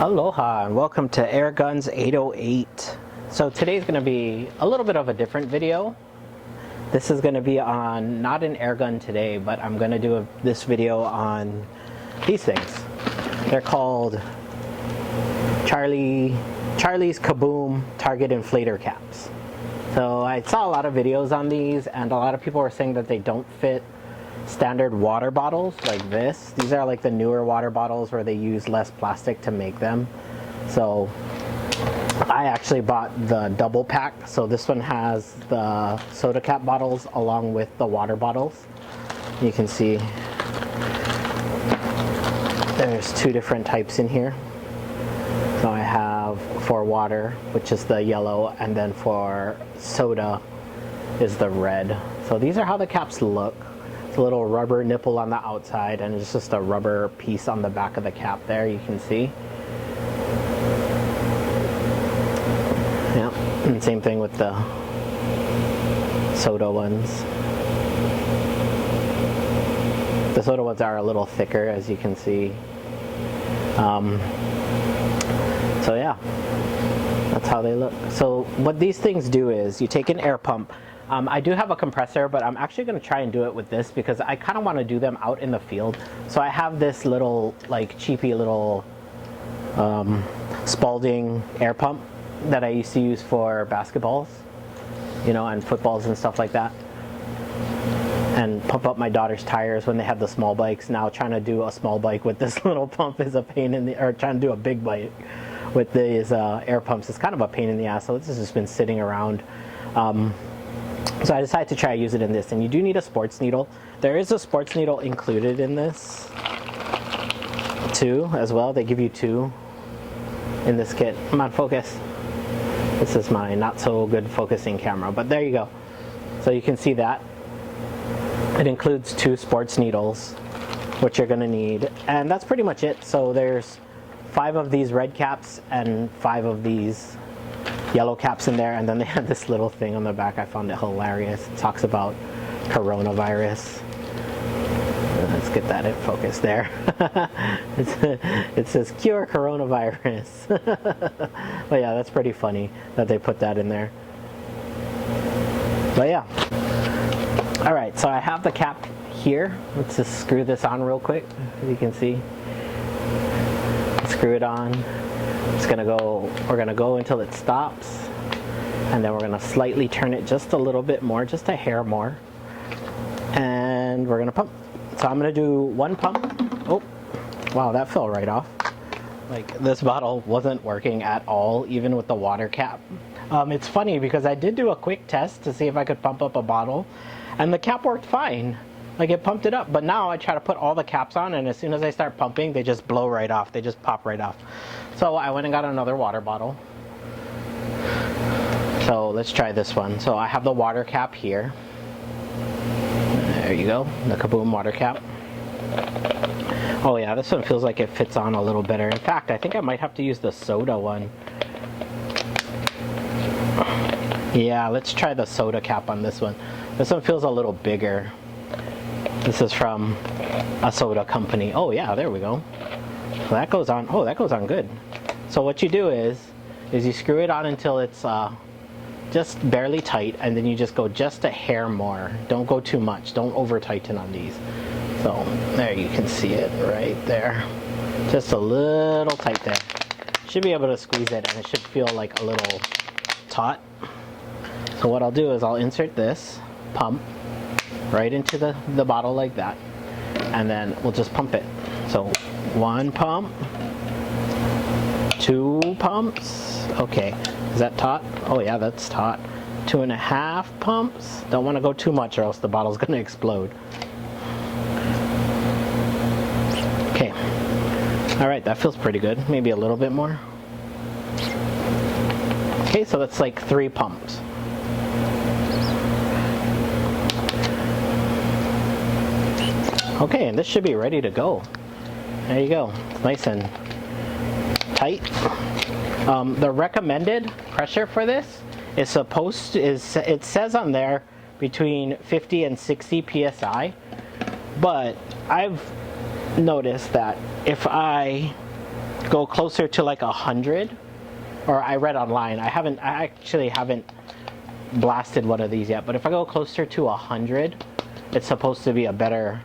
Aloha and welcome to Airguns 808. So today's going to be a little bit of a different video. This is going to be on not an airgun today, but I'm going to do this video on these things. They're called Charlie's kaBoom target inflator caps. So I saw a lot of videos on these and a lot of people were saying that they don't fit standard water bottles like this. These are like the newer water bottles where they use less plastic to make them. So I actually bought the double pack. So this one has the soda cap bottles along with the water bottles. You can see there's two different types in here. So I have for water, which is the yellow, and then for soda is the red. So these are how the caps look. A little rubber nipple on the outside, and it's just a rubber piece on the back of the cap there, you can see. Yeah, and same thing with the soda ones. The soda ones are a little thicker, as you can see. So yeah, that's how they look. So what these things do is you take an air pump. I do have a compressor, but I'm actually going to try and do it with this because I kind of want to do them out in the field. So I have this little, like, cheapy little Spalding air pump that I used to use for basketballs, you know, and footballs and stuff like that. And pump up my daughter's tires when they have the small bikes. Now trying to do a small bike with this little pump is a pain in the, or trying to do a big bike with these air pumps is kind of a pain in the ass. So this has just been sitting around. So I decided to try to use it in this, and you do need a sports needle. There is a sports needle included in this too, as well. They give you two in this kit. Come on, focus. This is my not so good focusing camera, but there you go. So you can see that. It includes two sports needles, which you're gonna need, and that's pretty much it. So there's 5 of these red caps and 5 of these yellow caps in there, and then they had this little thing on the back. I found it hilarious. It talks about coronavirus. Let's get that in focus there. It says cure coronavirus. But yeah, that's pretty funny that they put that in there. But yeah. Alright, so I have the cap here. Let's just screw this on real quick, as you can see. Screw it on. We're gonna go until it stops, and then we're gonna slightly turn it just a little bit more, just a hair more, and we're gonna pump. So I'm gonna do one pump. Oh, wow, that fell right off. Like, this bottle wasn't working at all, even with the water cap. It's funny because I did do a quick test to see if I could pump up a bottle, and the cap worked fine. Like, it pumped it up, but now I try to put all the caps on, and as soon as I start pumping, they just blow right off. They just pop right off. So I went and got another water bottle. So let's try this one. So I have the water cap here. There you go, the kaBoom water cap. Oh yeah, this one feels like it fits on a little better. In fact, I think I might have to use the soda one. Yeah, let's try the soda cap on this one. This one feels a little bigger. This is from a soda company. Oh yeah, there we go. So that goes on. Oh, that goes on good. So what you do is you screw it on until it's just barely tight, and then you just go just a hair more. Don't go too much. Don't over tighten on these. So there, you can see it right there. Just a little tight there. Should be able to squeeze it, and it should feel like a little taut. So what I'll do is I'll insert this pump right into the bottle like that, and then we'll just pump it. So 1 pump, 2 pumps. Okay, is that taut? Oh yeah, that's taut. 2.5 pumps. Don't want to go too much or else the bottle's gonna explode. Okay, all right, that feels pretty good. Maybe a little bit more. Okay, so that's like 3 pumps. Okay, and this should be ready to go. There you go. It's nice and tight. The recommended pressure for this is it says on there between 50 and 60 psi, but I've noticed that if I go closer to like 100, or I read online, I actually haven't blasted one of these yet, but if I go closer to 100, it's supposed to be a better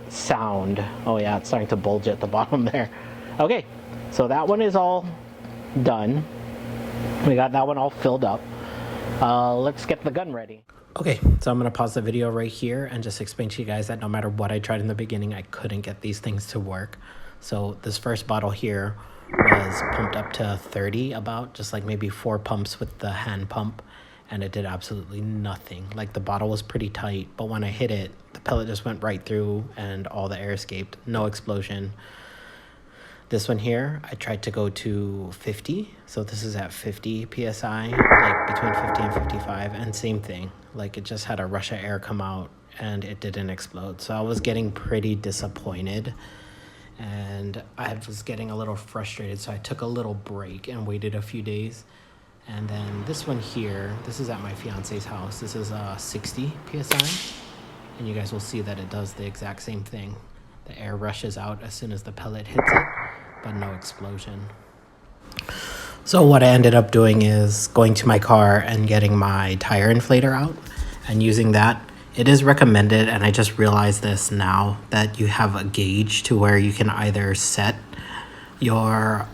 sound. Oh yeah, it's starting to bulge at the bottom there. Okay, so that one is all done. We got that one all filled up. Let's get the gun ready. Okay, so I'm gonna pause the video right here and just explain to you guys that no matter what I tried in the beginning, I couldn't get these things to work. So this first bottle here was pumped up to 30, about just like maybe 4 pumps with the hand pump, and it did absolutely nothing. Like the bottle was pretty tight, but when I hit it, the pellet just went right through and all the air escaped. No explosion. This one here, I tried to go to 50. So this is at 50 PSI, like between 50 and 55, and same thing. Like it just had a rush of air come out and it didn't explode. So I was getting pretty disappointed and I was getting a little frustrated. So I took a little break and waited a few days. And then this one here, this is at my fiance's house. This is 60 PSI. And you guys will see that it does the exact same thing. The air rushes out as soon as the pellet hits it, but no explosion. So what I ended up doing is going to my car and getting my tire inflator out and using that. It is recommended, and I just realized this now, that you have a gauge to where you can either set your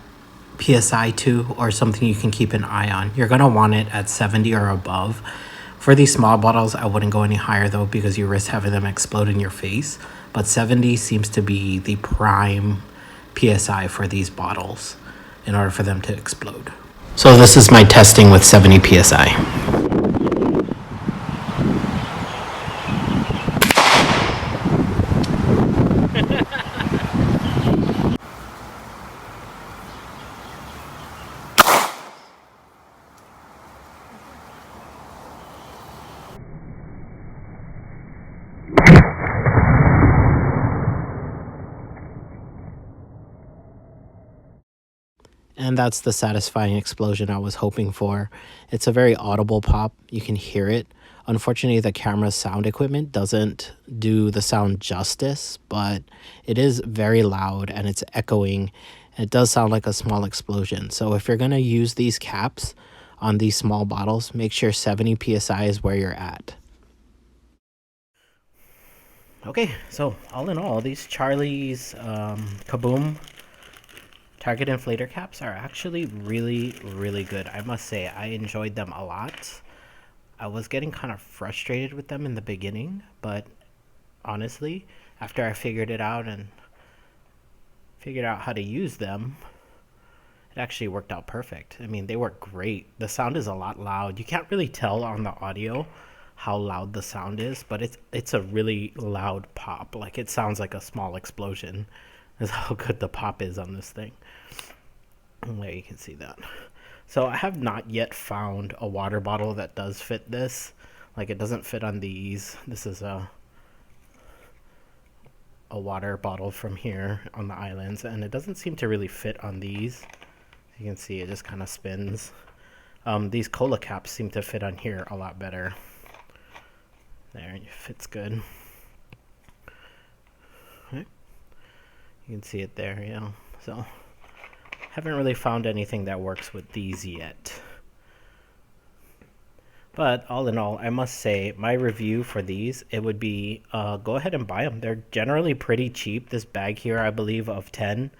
PSI to or something you can keep an eye on. You're going to want it at 70 or above. For these small bottles, I wouldn't go any higher though, because you risk having them explode in your face. But 70 seems to be the prime PSI for these bottles in order for them to explode. So this is my testing with 70 PSI. And that's the satisfying explosion I was hoping for. It's a very audible pop. You can hear it. Unfortunately, the camera's sound equipment doesn't do the sound justice, but it is very loud and it's echoing. It does sound like a small explosion. So if you're going to use these caps on these small bottles, make sure 70 PSI is where you're at. Okay, so all in all, these Charlie's kaBoom target inflator caps are actually really good. I must say, I enjoyed them a lot. I was getting kind of frustrated with them in the beginning, but honestly, after I figured it out and figured out how to use them, it actually worked out perfect. I mean, they work great. The sound is a lot loud. You can't really tell on the audio how loud the sound is, but it's a really loud pop. Like it sounds like a small explosion. Is how good the pop is on this thing. There you can see that. So I have not yet found a water bottle that does fit this. Like it doesn't fit on these. This is a water bottle from here on the islands, and it doesn't seem to really fit on these. You can see it just kind of spins. These cola caps seem to fit on here a lot better. There, it fits good. Okay. You can see it there, yeah. So, haven't really found anything that works with these yet. But all in all, I must say, my review for these, it would be, go ahead and buy them. They're generally pretty cheap. This bag here, I believe, of 10,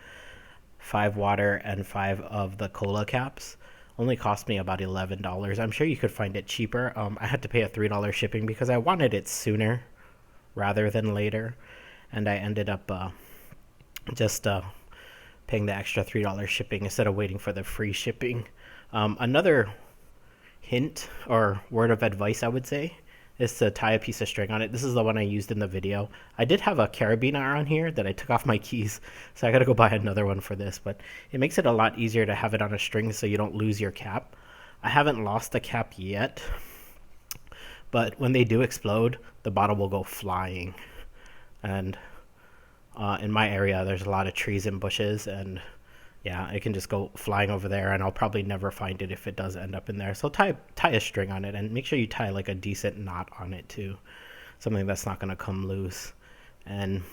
5 water and 5 of the cola caps, only cost me about $11. I'm sure you could find it cheaper. I had to pay a $3 shipping because I wanted it sooner rather than later. And I ended up just paying the extra $3 shipping instead of waiting for the free shipping. Another hint or word of advice, I would say, is to tie a piece of string on it. This is the one I used in the video. I did have a carabiner on here that I took off my keys, so I gotta go buy another one for this, but it makes it a lot easier to have it on a string so you don't lose your cap. I haven't lost the cap yet, but when they do explode, the bottle will go flying. And in my area, there's a lot of trees and bushes, and yeah, it can just go flying over there, and I'll probably never find it if it does end up in there. So tie a string on it, and make sure you tie like a decent knot on it too, something that's not going to come loose. And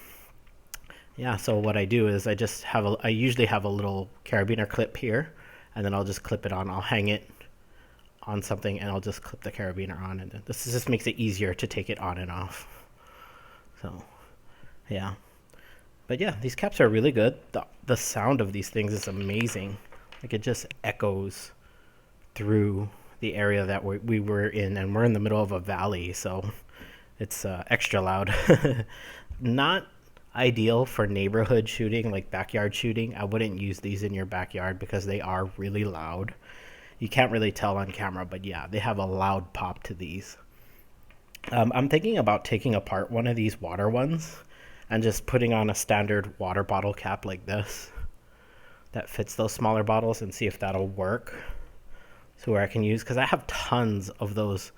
yeah, so what I do is I usually have a little carabiner clip here, and then I'll just clip it on. I'll hang it on something, and I'll just clip the carabiner on, and this just makes it easier to take it on and off. So, yeah. But yeah, these caps are really good. The sound of these things is amazing. Like, it just echoes through the area that we were in, and we're in the middle of a valley, so it's extra loud. Not ideal for neighborhood shooting, like backyard shooting. I wouldn't use these in your backyard because they are really loud. You can't really tell on camera, but yeah, they have a loud pop to these. I'm thinking about taking apart one of these water ones and just putting on a standard water bottle cap like this that fits those smaller bottles and see if that'll work. So where I can use, because I have tons of those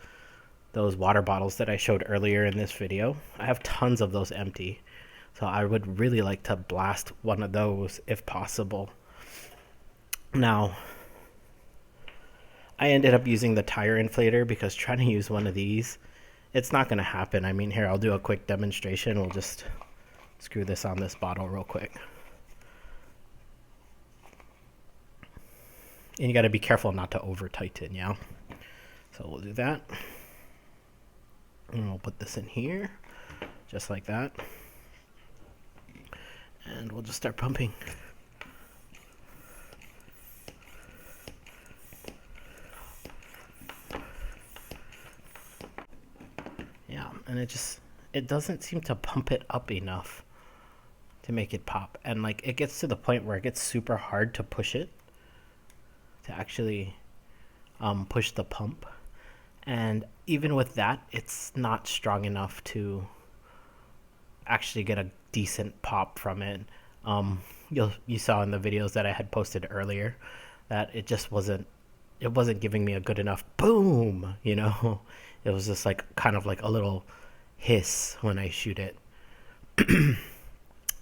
water bottles that I showed earlier in this video. I have tons of those empty. So I would really like to blast one of those if possible. Now, I ended up using the tire inflator because trying to use one of these, it's not going to happen. I mean, here, I'll do a quick demonstration. We'll just screw this on this bottle real quick. And you got to be careful not to over tighten, yeah? So we'll do that. And we'll put this in here, just like that. And we'll just start pumping. Yeah, and it doesn't seem to pump it up enough to make it pop. And like, it gets to the point where it gets super hard to push it, to actually push the pump. And even with that, it's not strong enough to actually get a decent pop from it. You saw in the videos that I had posted earlier that it wasn't giving me a good enough boom, you know. It was just like kind of like a little hiss when I shoot it.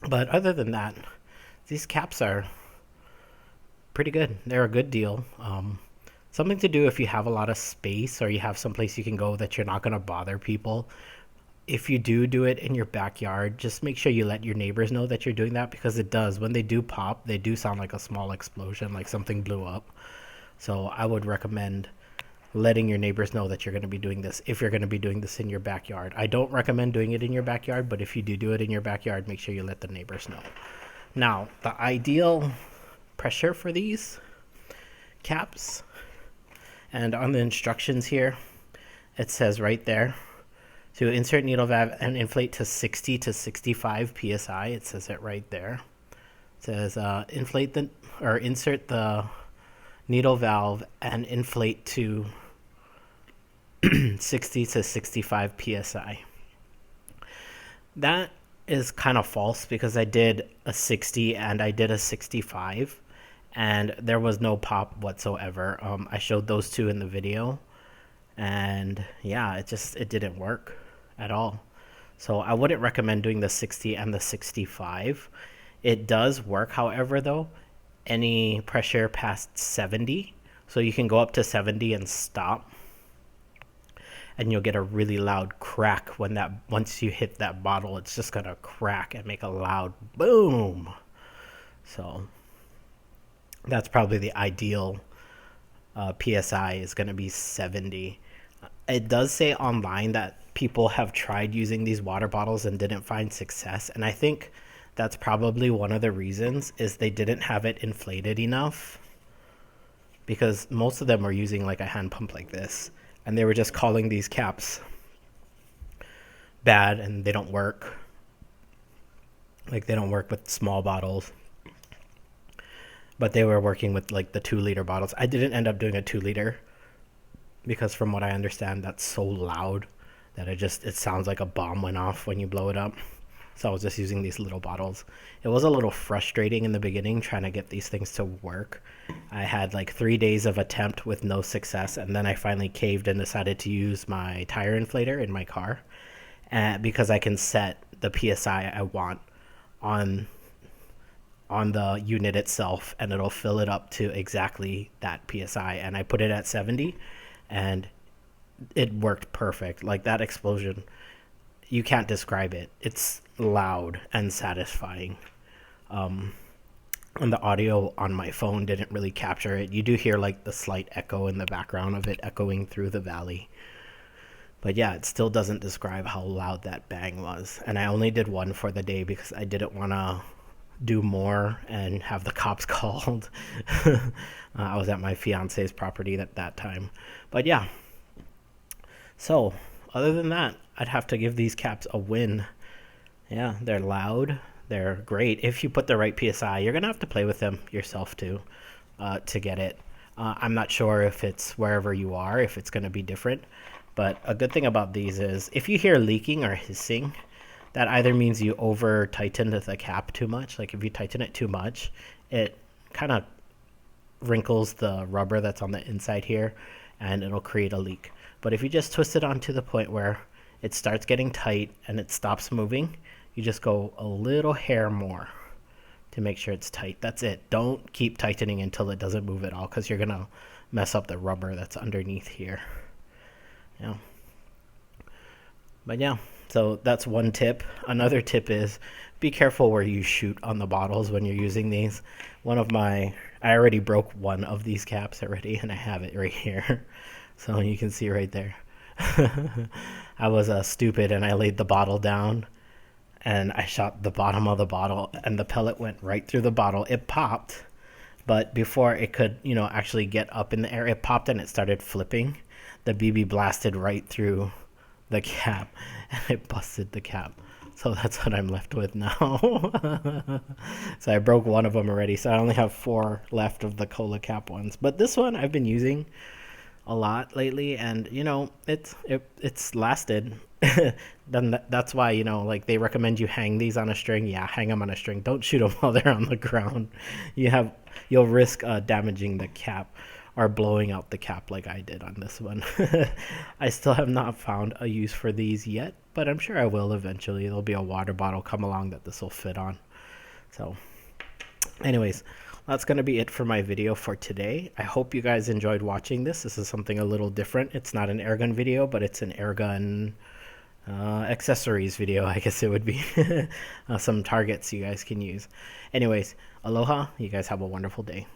But other than that, these caps are pretty good. They're a good deal. Something to do if you have a lot of space or you have someplace you can go that you're not going to bother people. If you do it in your backyard, just make sure you let your neighbors know that you're doing that, because it does. When they do pop, they do sound like a small explosion, like something blew up. So I would recommend letting your neighbors know that you're going to be doing this if you're going to be doing this in your backyard. I don't recommend doing it in your backyard, but if you do it in your backyard, make sure you let the neighbors know. Now, the ideal pressure for these caps, and on the instructions here, it says right there, to insert needle valve and inflate to 60 to 65 psi. It says it right there. It says insert the needle valve and inflate to 60 to 65 psi. That is kind of false, because I did a 60 and I did a 65 and there was no pop whatsoever. I showed those two in the video, and yeah, it didn't work at all. So I wouldn't recommend doing the 60 and the 65. It does work, however, though, any pressure past 70. So you can go up to 70 and stop, and you'll get a really loud crack once you hit that bottle. It's just gonna crack and make a loud boom. So that's probably the ideal PSI, is going to be 70. It does say online that people have tried using these water bottles and didn't find success, and I think that's probably one of the reasons, is they didn't have it inflated enough, because most of them were using like a hand pump like this, and they were just calling these caps bad and they don't work. Like, they don't work with small bottles. But they were working with like the 2-liter bottles. I didn't end up doing a 2-liter because, from what I understand, that's so loud that it sounds like a bomb went off when you blow it up. So I was just using these little bottles. It was a little frustrating in the beginning trying to get these things to work. I had like 3 days of attempt with no success, and then I finally caved and decided to use my tire inflator in my car, because I can set the PSI I want on the unit itself, and it'll fill it up to exactly that PSI. And I put it at 70, and it worked perfect. Like, that explosion, you can't describe it. It's loud and satisfying. And the audio on my phone didn't really capture it. You do hear like the slight echo in the background of it echoing through the valley. But yeah, it still doesn't describe how loud that bang was. And I only did one for the day because I didn't want to do more and have the cops called. I was at my fiance's property at that time. But yeah. So, other than that, I'd have to give these caps a win. Yeah, they're loud. They're great. If you put the right PSI, you're going to have to play with them yourself too to get it. I'm not sure if it's wherever you are, if it's going to be different. But a good thing about these is if you hear leaking or hissing, that either means you over tightened the cap too much. Like if you tighten it too much, it kind of wrinkles the rubber that's on the inside here and it'll create a leak. But if you just twist it on to the point where it starts getting tight and it stops moving, you just go a little hair more to make sure it's tight. That's it. Don't keep tightening until it doesn't move at all because you're going to mess up the rubber that's underneath here. Yeah. But yeah, so that's one tip. Another tip is be careful where you shoot on the bottles when you're using these. I already broke one of these caps already and I have it right here. So you can see right there. I was stupid and I laid the bottle down and I shot the bottom of the bottle and the pellet went right through the bottle. It popped, but before it could, actually get up in the air, it popped and it started flipping. The BB blasted right through the cap and it busted the cap. So that's what I'm left with now. So I broke one of them already. So I only have 4 left of the cola cap ones. But this one I've been using a lot lately and it's lasted. Then that's why like they recommend you hang these on a string. Yeah, hang them on a string. Don't shoot them while they're on the ground. You'll risk damaging the cap or blowing out the cap like I did on this one. I still have not found a use for these yet, but I'm sure I will eventually. There'll be a water bottle come along that this will fit on. So anyways, that's going to be it for my video for today. I hope you guys enjoyed watching this. This is something a little different. It's not an airgun video, but it's an airgun accessories video, I guess it would be. Some targets you guys can use. Anyways, aloha. You guys have a wonderful day.